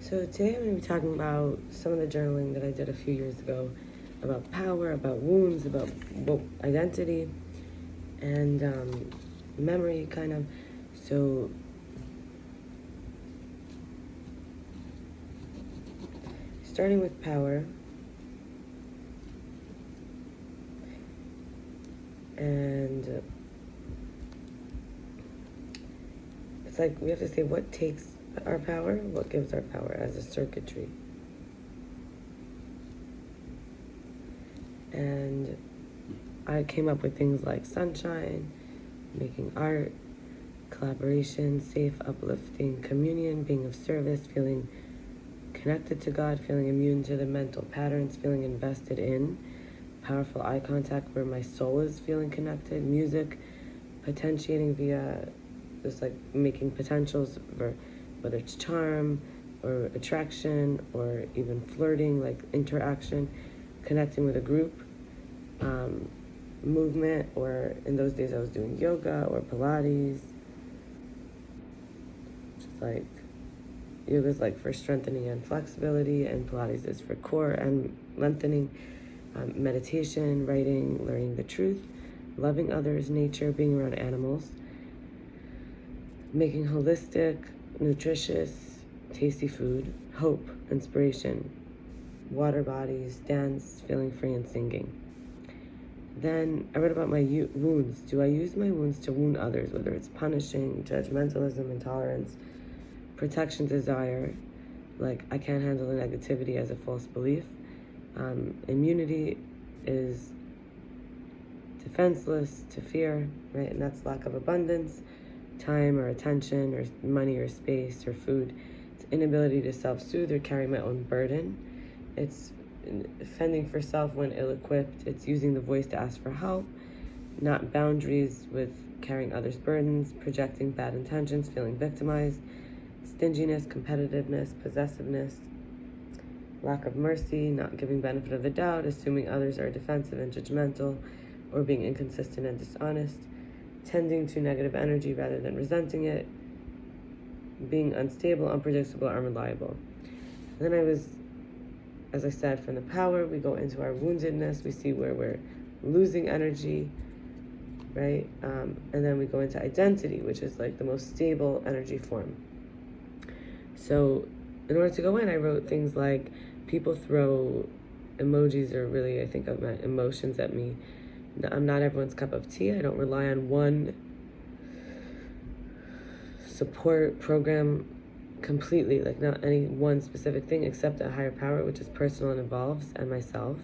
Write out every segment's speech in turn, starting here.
So today I'm going to be talking about some of the journaling that I did a few years ago about power, about wounds, about identity, and memory, kind of. So starting with power, and it's like we have to say what takes our power, what gives our power as a circuitry. And I came up with things like sunshine, making art, collaboration, safe, uplifting, communion, being of service, feeling connected to God, feeling immune to the mental patterns, feeling invested in, powerful eye contact where my soul is feeling connected, music, potentiating via just like making potentials for whether it's charm or attraction or even flirting, like interaction, connecting with a group, movement, or in those days I was doing yoga or Pilates. Just like yoga is like for strengthening and flexibility, and Pilates is for core and lengthening. Meditation, writing, learning the truth, loving others, nature, being around animals, making holistic, nutritious, tasty food, hope, inspiration, water bodies, dance, feeling free, and singing. Then I read about my wounds. Do I use my wounds to wound others, whether it's punishing, judgmentalism, intolerance, protection, desire, like I can't handle the negativity as a false belief. Immunity is defenseless to fear, right? And that's lack of abundance, time or attention or money or space or food. It's inability to self-soothe or carry my own burden. It's fending for self when ill-equipped. It's using the voice to ask for help, not boundaries with carrying others' burdens, projecting bad intentions, feeling victimized, stinginess, competitiveness, possessiveness, lack of mercy, not giving benefit of the doubt, assuming others are defensive and judgmental, or being inconsistent and dishonest, tending to negative energy rather than resenting it, being unstable, unpredictable, unreliable. And then I was, as I said, from the power, we go into our woundedness, we see where we're losing energy, right? And then we go into identity, which is like the most stable energy form. So in order to go in, I wrote things like people throw emojis or really, I think of my emotions at me. I'm not everyone's cup of tea. I don't rely on one support program completely, like not any one specific thing except a higher power, which is personal and evolves, and myself.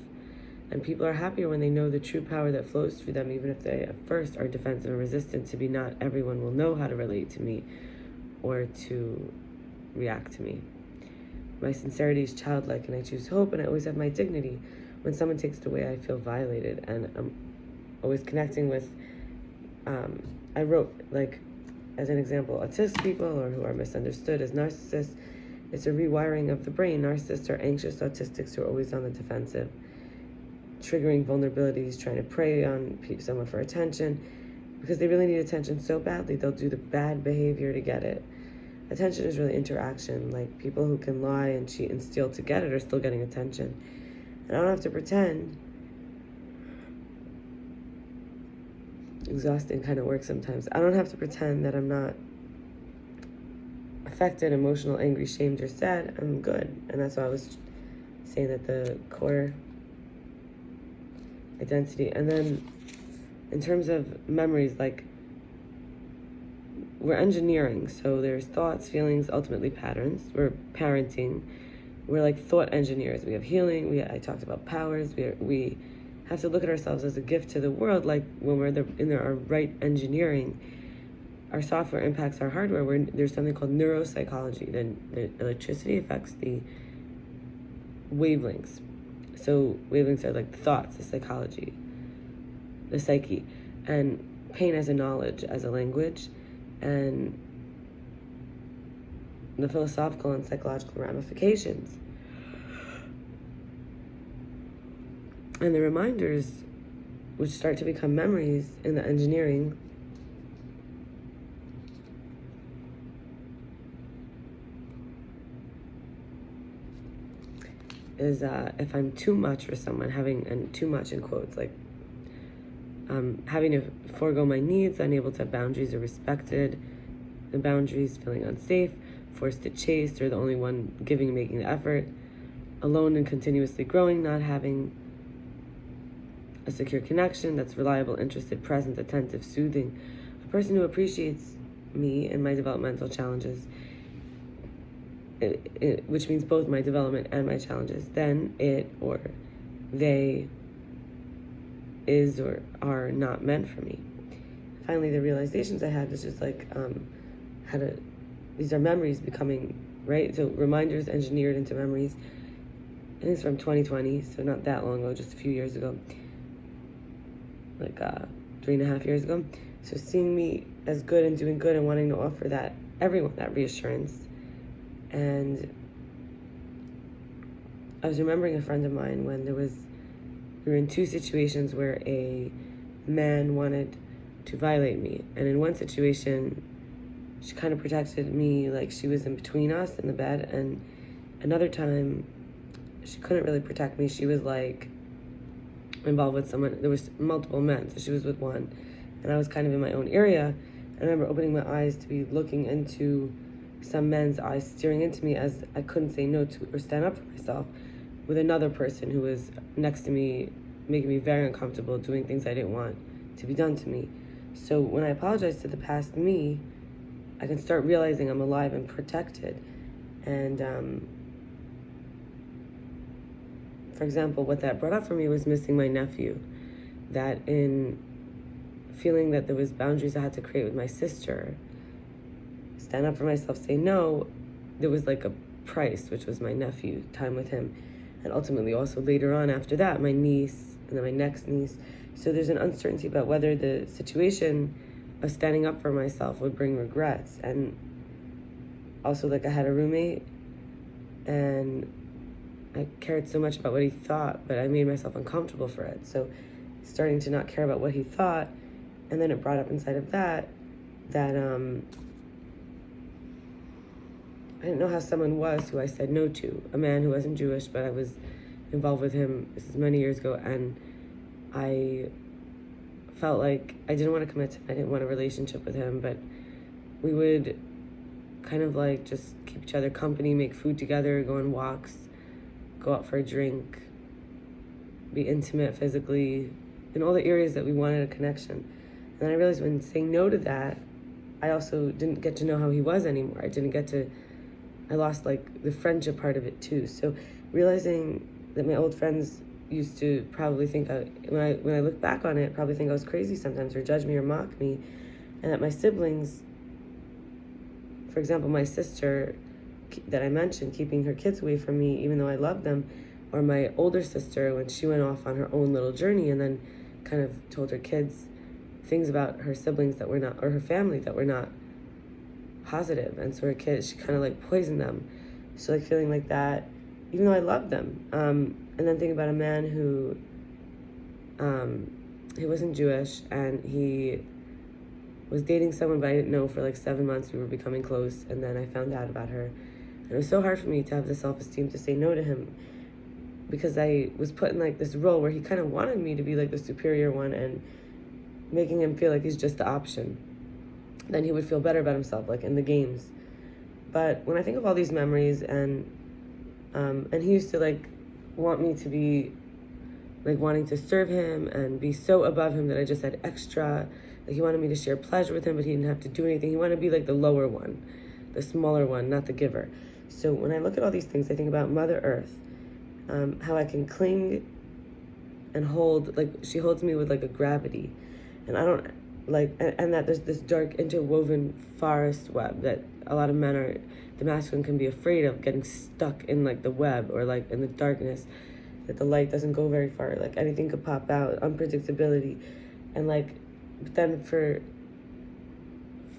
And people are happier when they know the true power that flows through them, even if they at first are defensive and resistant to be. Not everyone will know how to relate to me or to react to me. My sincerity is childlike, and I choose hope, and I always have my dignity. When someone takes it away, I feel violated, and I'm always connecting with, I wrote, like, as an example, autistic people or who are misunderstood as narcissists. It's a rewiring of the brain. Narcissists are anxious autistics who are always on the defensive, triggering vulnerabilities, trying to prey on someone for attention, because they really need attention so badly, they'll do the bad behavior to get it. Attention is really interaction. Like, people who can lie and cheat and steal to get it are still getting attention. And I don't have to pretend. Exhausting kind of work sometimes. I don't have to pretend that I'm not affected, emotional, angry, shamed, or sad. I'm good. And that's why I was saying that the core identity. And then in terms of memories, like, we're engineering, so there's thoughts, feelings, ultimately patterns. We're parenting. We're like thought engineers. We have healing. I talked about powers. We have to look at ourselves as a gift to the world. Like when we're in our right engineering, our software impacts our hardware. There's something called neuropsychology. The electricity affects the wavelengths. So wavelengths are like the thoughts, the psychology, the psyche, and pain as a knowledge, as a language, and the philosophical and psychological ramifications. And the reminders, which start to become memories in the engineering, is if I'm too much for someone, and too much in quotes, like having to forego my needs, unable to have boundaries or respected the boundaries, feeling unsafe, forced to chase, or the only one giving and making the effort, alone and continuously growing, not having a secure connection that's reliable, interested, present, attentive, soothing, a person who appreciates me and my developmental challenges, which means both my development and my challenges, then it or they is or are not meant for me. Finally, the realizations I had was just like, these are memories becoming, right? So reminders engineered into memories. I think it's from 2020, so not that long ago, just a few years ago, like 3.5 years ago. So seeing me as good and doing good and wanting to offer everyone that reassurance. And I was remembering a friend of mine when we were in two situations where a man wanted to violate me. And in one situation, she kind of protected me, like she was in between us in the bed. And another time, she couldn't really protect me. She was like involved with someone. There was multiple men, so she was with one. And I was kind of in my own area. I remember opening my eyes to be looking into some men's eyes staring into me as I couldn't say no to or stand up for myself, with another person who was next to me, making me very uncomfortable, doing things I didn't want to be done to me. So when I apologize to the past me, I can start realizing I'm alive and protected. And for example, what that brought up for me was missing my nephew. That in feeling that there was boundaries I had to create with my sister, stand up for myself, say no, there was like a price, which was my nephew, time with him. And ultimately also later on after that, my niece, and then my next niece. So there's an uncertainty about whether the situation of standing up for myself would bring regrets. And also, like, I had a roommate and I cared so much about what he thought, but I made myself uncomfortable for it. So starting to not care about what he thought, and then it brought up inside of that I didn't know how someone was who I said no to, a man who wasn't Jewish, but I was involved with him, this is many years ago, and I felt like I didn't want to commit to him. I didn't want a relationship with him, but we would kind of like just keep each other company, make food together, go on walks, go out for a drink, be intimate physically, in all the areas that we wanted a connection. And then I realized when saying no to that, I also didn't get to know how he was anymore. I lost like the friendship part of it too. So realizing that my old friends used to probably think, when I look back on it, probably think I was crazy sometimes, or judge me or mock me. And that my siblings, for example, my sister that I mentioned, keeping her kids away from me even though I loved them, or my older sister when she went off on her own little journey and then kind of told her kids things about her siblings that were not, or her family that were not positive. And so her kids, she kind of like poisoned them. So like feeling like that, even though I loved them. And then thinking about a man who, he wasn't Jewish, and he was dating someone, but I didn't know for like 7 months. We were becoming close, and then I found out about her. And it was so hard for me to have the self-esteem to say no to him, because I was put in like this role where he kind of wanted me to be like the superior one, and making him feel like he's just the option. Then he would feel better about himself, like in the games. But when I think of all these memories, and he used to like want me to be like wanting to serve him and be so above him that I just had extra. Like he wanted me to share pleasure with him, but he didn't have to do anything. He wanted to be like the lower one, the smaller one, not the giver. So when I look at all these things, I think about Mother Earth, how I can cling and hold, like she holds me with like a gravity. And I don't like, and that there's this dark interwoven forest web that a lot of men the masculine can be afraid of, getting stuck in like the web, or like in the darkness, that the light doesn't go very far, like anything could pop out, unpredictability. And like, but then for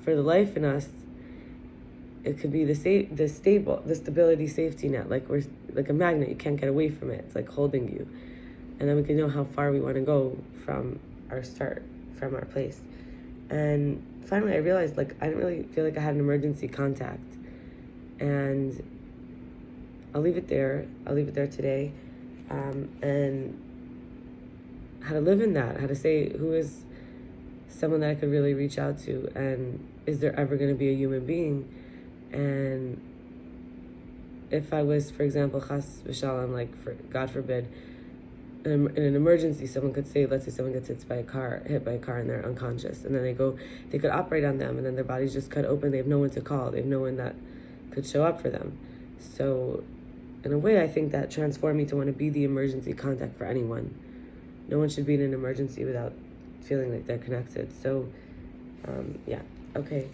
the life in us, it could be the stability safety net, like we're like a magnet, you can't get away from it, it's like holding you. And then we can know how far we want to go from our start, from our place. And finally I realized, like, I didn't really feel like I had an emergency contact, and I'll leave it there. I'll leave it there today. And how to live in that, how to say who is someone that I could really reach out to, and is there ever going to be a human being? And if I was, for example, chas v'shalom, like, for God forbid, in an emergency, someone could say, let's say someone gets hit by a car, and they're unconscious, and then they could operate on them, and then their body's just cut open. They have no one to call. They have no one that could show up for them. So, in a way, I think that transformed me to want to be the emergency contact for anyone. No one should be in an emergency without feeling like they're connected. So, yeah. Okay.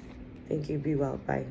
Thank you. Be well. Bye.